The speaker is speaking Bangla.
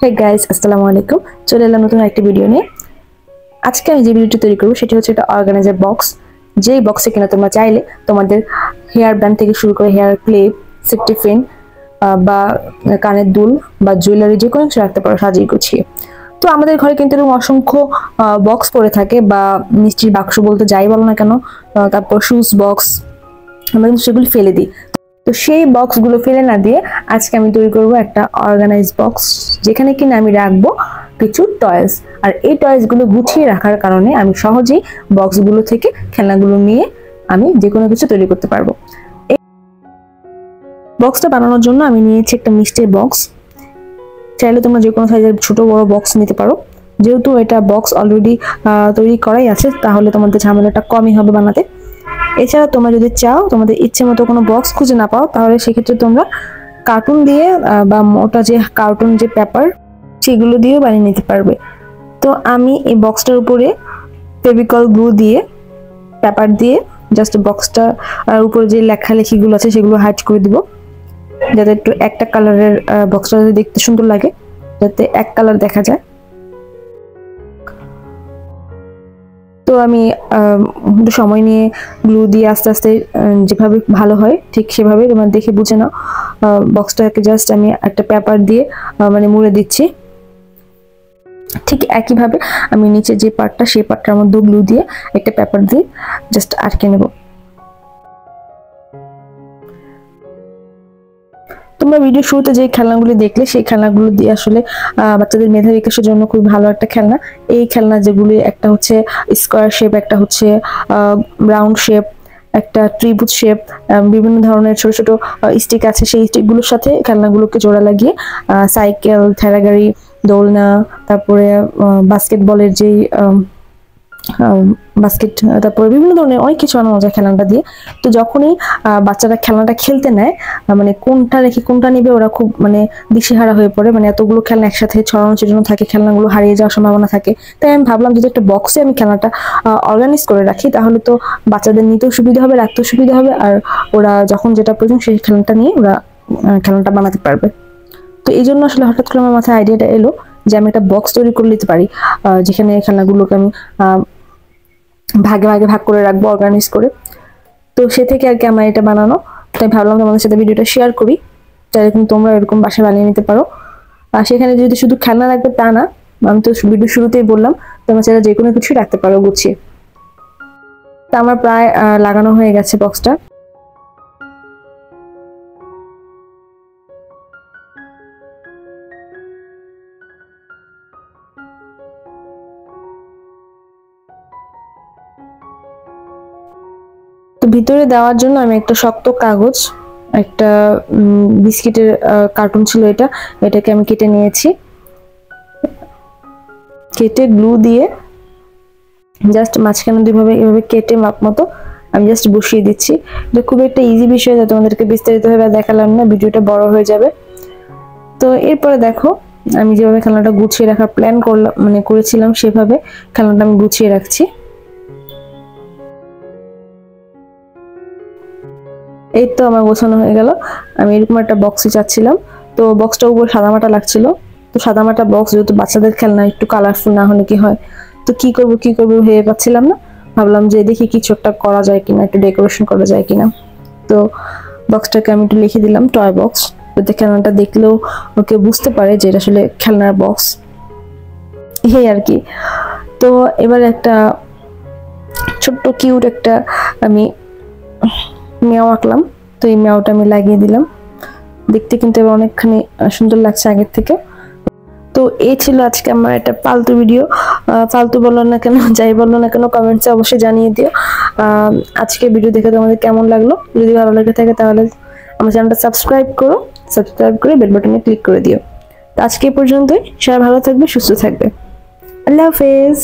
হে গাইস, আসসালামু আলাইকুম। চলে এলাম নতুন একটা ভিডিও নিয়ে। আজকে আমি যে ভিডিওটি তৈরি করব সেটা হচ্ছে একটা অর্গানাইজার বক্স। যেই বক্সে কিনা তোমরা চাইলে তোমাদের হেয়ার ব্যান্ড থেকে শুরু করে হেয়ার ক্লিপ, সেফটি পিন বা কানের দুল বা জুয়েলারি যে কোনো কিছু রাখতে পারো সাজিয়ে গুছিয়ে। তো আমাদের ঘরে কিন্তু এরকম অসংখ্য বক্স পড়ে থাকে, বা মিষ্টির বাক্স বলতে যাই বলো না কেন, তারপর শুজ বক্স, আমরা কিন্তু সেগুলি ফেলে দিই। তো সেই বক্সগুলো ফেলে না দিয়ে আজকে আমি তৈরি করব একটা অর্গানাইজ বক্স, যেখানে কিনা আমি রাখবো কিছু টয়েস। আর এই টয়েসগুলো গুছিয়ে রাখার কারণে আমি সহজেই বক্সগুলো থেকে খেলনাগুলো নিয়ে আমি যে কোনো কিছু তৈরি করতে পারবো। এই বক্সটা বানানোর জন্য আমি নিয়েছি একটা মিষ্টির বক্স। চাইলে তোমরা যে কোনো সাইজের ছোট বড় বক্স নিতে পারো। যেহেতু এটা বক্স অলরেডি তৈরি করাই আছে, তাহলে তোমাদের ঝামেলাটা কমই হবে বানাতে। এছাড়া তোমরা যদি চাও তোমাদের ইচ্ছে মতো কোনো বক্স খুঁজে না পাও, তাহলে সেক্ষেত্রে তোমরা কার্টুন দিয়ে বা মোটা যে কার্টুন যে পেপার সেগুলো দিয়েও বানিয়ে নিতে পারবে। তো আমি এই বক্সটার উপরে ফেভিকল গ্লু দিয়ে, পেপার দিয়ে জাস্ট বক্সটা উপরে যে লেখালেখিগুলো আছে সেগুলো হাইড করে দিব, যাতে একটু একটা কালারের বক্সটা দেখতে সুন্দর লাগে, যাতে এক কালার দেখা যায়। তো আমি একটু সময় নিয়ে গ্লু দিয়ে আস্তে আস্তে যেভাবে ভালো হয় ঠিক সেভাবে তোমরা দেখে বুঝে নাও। বক্সটাকে জাস্ট আমি একটা পেপার দিয়ে মানে মুড়ে দিচ্ছি। ঠিক একইভাবে আমি নিচে যে পার্টটা সেই পার্টটার মধ্যে গ্লু দিয়ে একটা পেপার দিয়ে জাস্ট আটকে নেব। তোমরা ভিডিও শুরুতে যে খেলনাগুলি দেখলে সেই খেলনাগুলো দিয়ে আসলে বাচ্চাদের মেধা বিকাশের জন্য খুব ভালো একটা খেলনা। এই খেলনা যেগুলি, একটা হচ্ছে স্কোয়ার শেপ, একটা হচ্ছে রাউন্ড শেপ, একটা ত্রিভুজ শেপ, বিভিন্ন ধরনের ছোট ছোট স্টিক আছে। সেই স্টিকগুলোর সাথে খেলনাগুলোকে জোড়া লাগিয়ে সাইকেল, ঠেলাগাড়ি, দোলনা, তারপরে বাস্কেটবলের যেই বাস্কেট, তারপরে বিভিন্ন ধরনের অনেক কিছু বানানো যায় খেলনাটা দিয়ে। তো যখনই বাচ্চারা খেলনাটা খেলতে নেয়, মানে কোনটা রেখে কোনটা নিবে ওরা খুব মানে দিশেহারা হয়ে পড়ে। মানে এতগুলো খেলনা একসাথে ছড়ানো ছিটানো থাকে, খেলনাগুলো হারিয়ে যাওয়ার সম্ভাবনা থাকে। তাই আমি ভাবলাম যদি একটা বক্সে আমি খেলনাটা অর্গানাইজ করে রাখি, তাহলে তো বাচ্চাদের নিতেও সুবিধা হবে, রাখতেও সুবিধা হবে, আর ওরা যখন যেটা প্রয়োজন সেই খেলনাটা নিয়ে ওরা খেলনাটা বানাতে পারবে। তো এই জন্য আসলে হঠাৎ করে আমার মাথায় আইডিয়াটা এলো যে আমি একটা বক্স তৈরি করে নিতে পারি, যেখানে খেলনাগুলোকে আমি ভাগে ভাগে ভাগ করে রাখবো অর্গানাইজ করে। তো সে থেকে আর কি আমার এটা বানানো। তাই ভাবলাম তোমাদের সাথে ভিডিওটা শেয়ার করি, তাহলে কিন্তু তোমরা এরকম বাসায় বানিয়ে নিতে পারো। আর সেখানে যদি শুধু খেলনা রাখবে তা না, আমি তো ভিডিও শুরুতেই বললাম তোমরা চাইলে যে কোনো কিছু রাখতে পারো গুছিয়ে। তা আমার প্রায় লাগানো হয়ে গেছে বক্সটা। তো ভিতরে দেওয়ার জন্য আমি একটা শক্ত কাগজ, একটা বিস্কিটের কার্টুন ছিল, এটাকে আমি কেটে নিয়েছি। কেটে গ্লু দিয়ে জাস্ট মাঝখানে দুইভাবে এভাবে কেটে মাপ মতো আমি জাস্ট বসিয়ে দিচ্ছি। এটা খুব একটা ইজি বিষয়, যা তোমাদেরকে বিস্তারিতভাবে দেখালাম না, ভিডিওটা বড় হয়ে যাবে। তো এরপরে দেখো আমি যেভাবে খেলনাটা গুছিয়ে রাখার প্ল্যান করলাম, মানে করেছিলাম, সেভাবে খেলনাটা আমি গুছিয়ে রাখছি। এই তো আমার গোছানো হয়ে গেল। আমি এরকম একটা বক্সই চাচ্ছিলাম। তো বক্সটার উপর সাদামাটা লাগছিল। তো সাদামাটা বক্স যেহেতু বাচ্চাদের খেলনা, একটু কালারফুল না হলে কি হয়। তো কি করব ভেবে পাচ্ছিলাম না। ভাবলাম যে দেখি কিছু একটা করা যায় কিনা, একটু ডেকোরেশন করা যায় কিনা। তো বক্সটাকে আমি একটু লিখে দিলাম টয় বক্স, যাতে খেলনাটা দেখলেও ওকে বুঝতে পারে যে এটা আসলে খেলনার বক্স, এই আর কি। তো এবার একটা ছোট্ট কিউট একটা আমি মেয়াও আঁকলাম। তো এই মেয়াওটা আমি লাগিয়ে দিলাম, দেখতে কিন্তু এবার অনেকখানি সুন্দর লাগছে আগের থেকে। তো এই ছিল আজকে আমার একটা ফালতু ভিডিও। ফালতু বলো না কেন, যাই বলো না কেন, কমেন্টসে অবশ্যই জানিয়ে দিও আজকে ভিডিও দেখে তোমাদের কেমন লাগলো। যদি ভালো লেগে থাকে তাহলে আমার চ্যানেলটা সাবস্ক্রাইব করে বেল বাটনে ক্লিক করে দিও। তো আজকে এই পর্যন্তই। সবাই ভালো থাকবে, সুস্থ থাকবে। আল্লাহ হাফেজ।